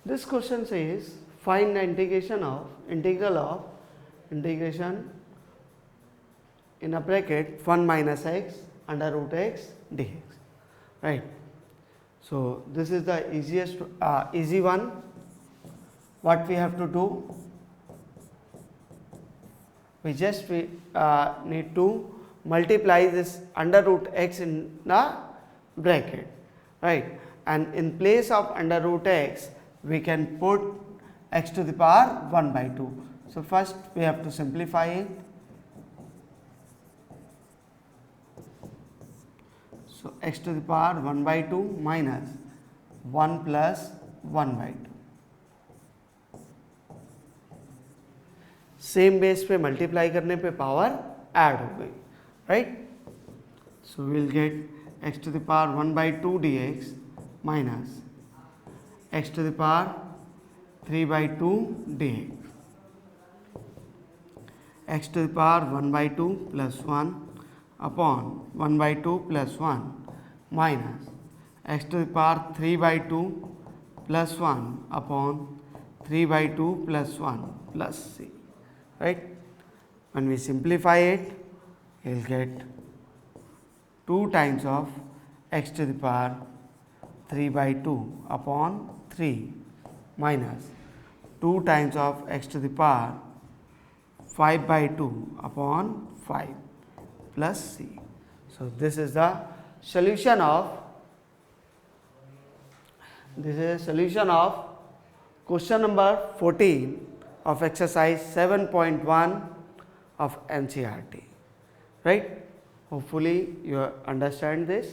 This question says find the integral of integration in a bracket 1 minus x under root x dx, right. So, this is the easy one. What we have to do? We just need to multiply this under root x in the bracket, right, and in place of under root x we can put x to the power 1 by 2. So, first we have to simplify it. So, x to the power 1 by 2 minus 1 plus 1 by 2. Same base पे multiply करने पे power add हो गई, right. So will get X to the power 1 by 2 dx minus X to the power 3 by 2 dx, X to the power 1 by 2 plus 1 upon 1 by 2 plus 1 minus x to the power 3 by 2 plus 1 upon 3 by 2 plus 1 plus c, right. When we simplify it, we will get 2 times of x to the power 3 by 2 upon 3 minus 2 times of x to the power 5 by 2 upon 5 plus c. So, this is the solution of question number 14 of exercise 7.1 of NCERT, right. Hopefully, you understand this.